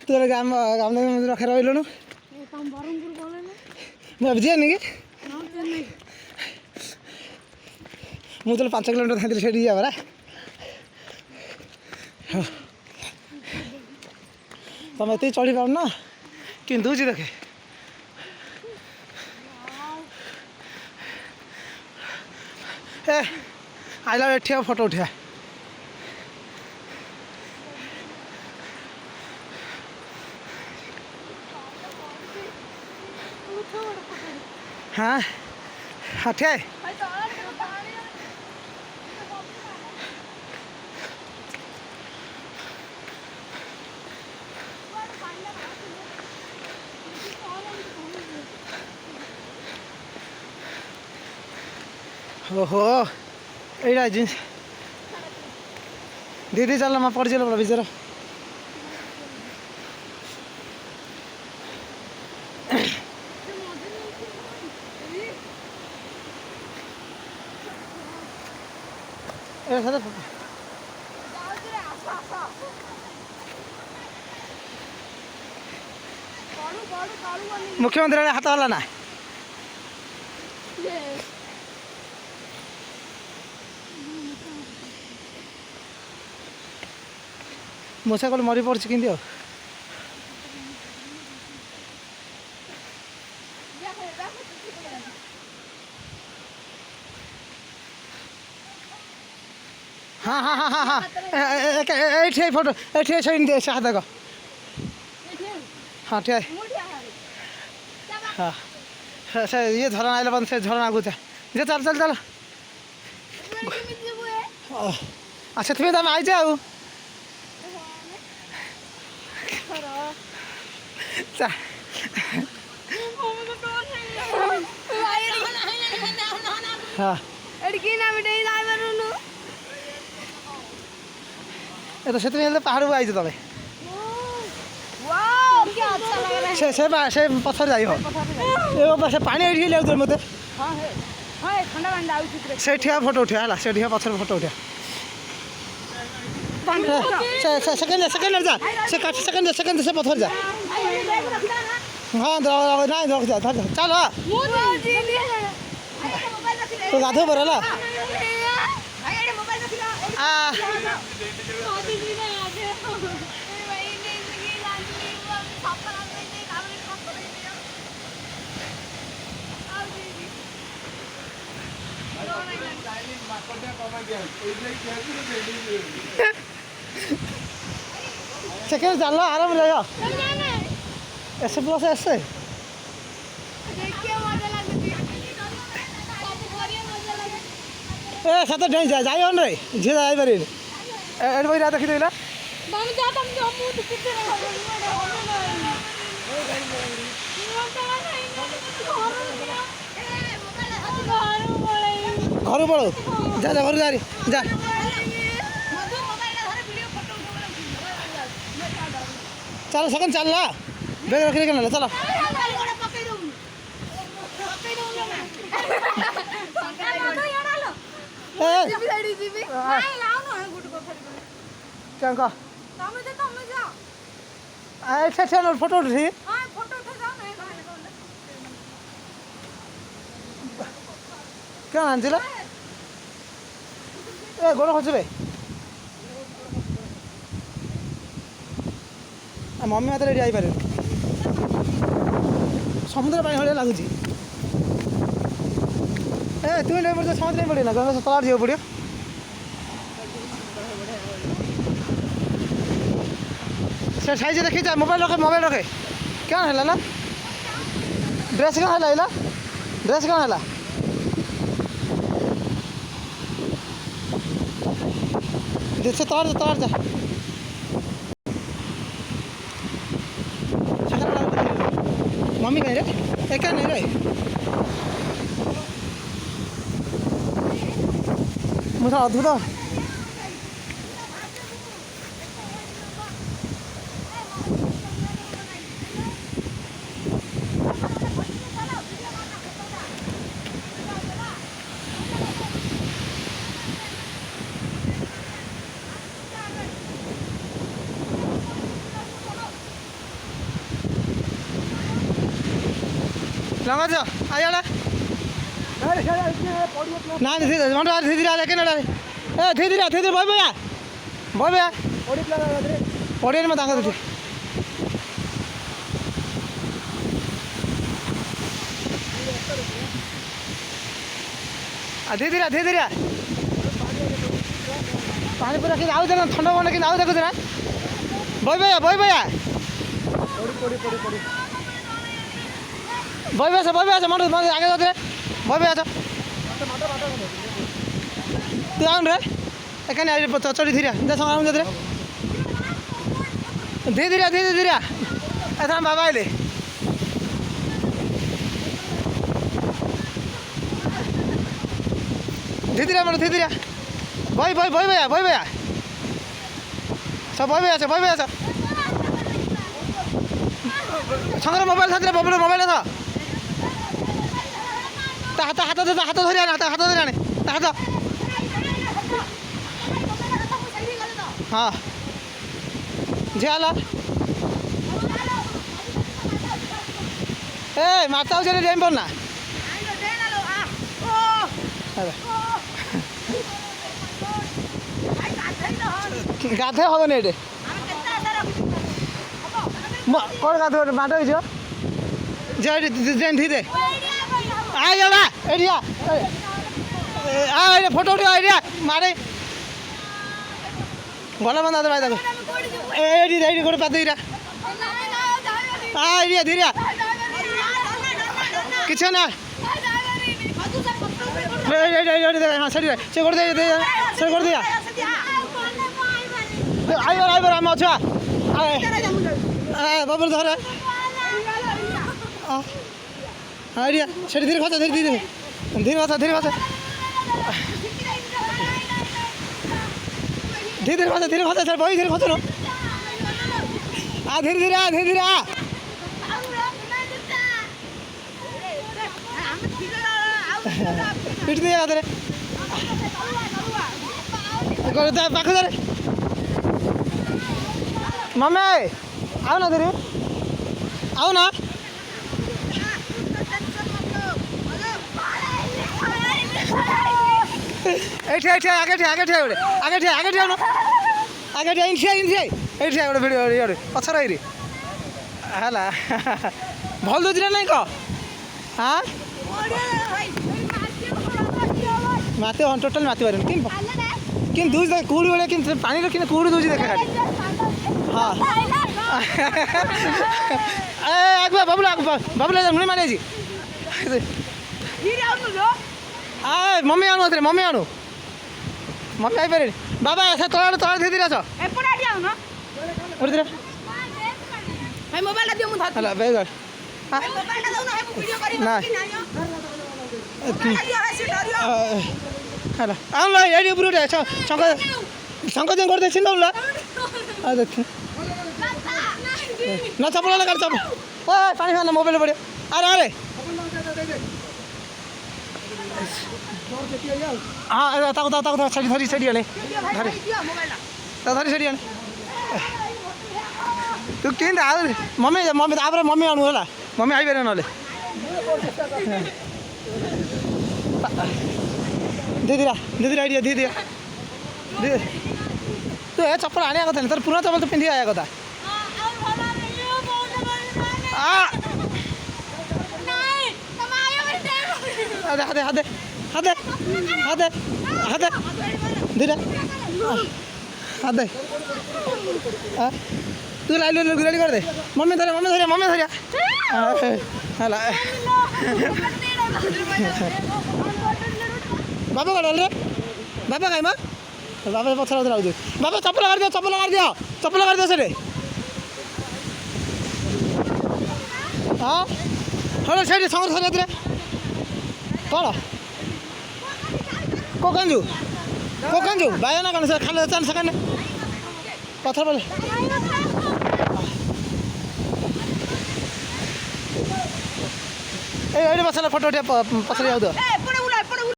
তোর রামদেব মন্দির রক্ষা রইলু ଯିବାନି କି ମୁଁ ତାହେଲେ 5 କିଲୋମିଟର ଥାନ୍ତି ସେଇଠି ଯିବା ପରା ତମେ ଏତିକି ଚଢ଼ି ପାରୁନ କିନ୍ତୁ ହେଉଛି ଦେଖେ ଏ ଆଇଲା ଏଠି ଆଉ ଫଟୋ ଉଠିବା हाँ हटे ओहो एटा जिन्स दीदी चल मैं पड़ चलो बिचर मुख्यमंत्री हाथ वाला ना मशा कल मरी पड़ी कि हाँ हाँ हाँ हाँ हाँ ये फोटो ये सही से हाथ को हाँ ठीक हाँ से ये झरना आइला बंद से झरना आगु जा चल चल चल अच्छा तुम्हें तो आई जाओ हाँ ये तो से पहाड़ को आई तुम से पथर जाई हो से पानी एठी ले मत से फोटो उठा है से पथर फोटो उठा सेकेंड जा से सेकेंड से पथर जा हाँ नहीं रख जा चल तो गाधो बरला सेकेंड चल आराम लगा ऐसे प्लस ऐसे ए साथ ढाई जा जाई ऑन रे झे जाई पारे एड बई रा देखि देला हम जा तुम जो मु किते घर पड़ो जा जा घर जा जा चलो सेकंड चल ला बैग रख के ना चलो क्या का अच्छा फोटो उठी क्या आंजिला ए गोड़ खचुरे मम्मी हाथ रेडी आईपारे समुद्र पानी भाई लगुच ए तुम नहीं पड़े समुद्र नहीं पड़े ना गंगा तलाड़ जाओ पड़ो से साइज देखी जा मोबाइल रखे क्या है ना ड्रेस क्या है ड्रेस क्या है से तलाड़ जा मम्मी कहीं रे एक नहीं रे मुझे अद्भुत ଲଙ୍ଗା ଦିଅ ଆଇଆଡ଼େ ନା ଧୀରେ ଧୀରେ ଆଲେ କେନେ ଏ ଧୀରେ ଧୀରେ ବହି ବୟା ପଡ଼ିଆନି ମୁଁ ତାଙ୍କ ଧୀରେ ଧୀରେ ପାଣି ପୁରା କିନ୍ତୁ ଆଉ ଦେନା ଥଣ୍ଡା ପବନ କିନ୍ତୁ ଆଉ ଦେଖୁଛୁ ନା ବହି ବୟା ବହି ଆସ ମଣ୍ଡୁ ଆগে ଯାଉଥିଲେ ବହି ଆସ ତୁ ଆଉନ ରେ এখানে চড়ি ধীরে দেখ ধীরে এখন বাবা আইলে ধীরে মানে ধীরে বই ভাইয়া সব বই আছে সঙ্গে মোবাইল থাকলে মোবাইল আছে তা হাত ধরে আনে তা হাত हाँ झाला ए माता उजरे डेम पर ना गाधे हम नहीं कौन गाधे माट धीरे आई जाना एरिया फोटो उठा एरिया मारे गला बंदा भाई देखो एडी गोटे पात धीरे किछ ना हाँ से कर दिया आइबर आम अच्छा बाबू धर आइडिया से धीरे खचा धीरे खचा धीरे खचा सर बही धीरे खचो धीरे आ पिट दिया तेरे पाख धरे मम्मी आओ ना तेरे आओ ना आगे गोटे भिडियो पछर है भल दूसरी नहीं कह हाँ माते टोटाल माति पारे कि दूज कूड़ी भाई कि पानी कि कूड़ी दूसरी देखा खाली हाँ बाबुला मुड़ी मारे मम्मी आणु मम्मी आई पारे बाबा ऐसा तोड़ धीरे आस मोबाइल ना ये शंकर कर देखी ना देख ना चपल लगा चपल पानी खाना मोबाइल पड़े अरे हाँ छड़ी धरी छड़ी आने धरी छड़ी आने तू कि मम्मी मम्मी आणु है मम्मी आई पारे ना दीदी आइडिया दीदी तू ए चप्पल आने कथा नहीं तर पुराना चप्पल तो पिंधि आया कथा हाथ धीरे हाथ तू लाइल रेडी कर दे मम्मी धरे हला बाबा कौन रे बाबा कहीं माँ बाबा पथर उधर आउे बाबा चप्पल लगा दियो से हाँ हाँ से संग सर कौन कोकंजू बायना कौन से खाने चांस खाने पत्थर बोले ए पछाडि फोटो उठा पछाडि आउँदो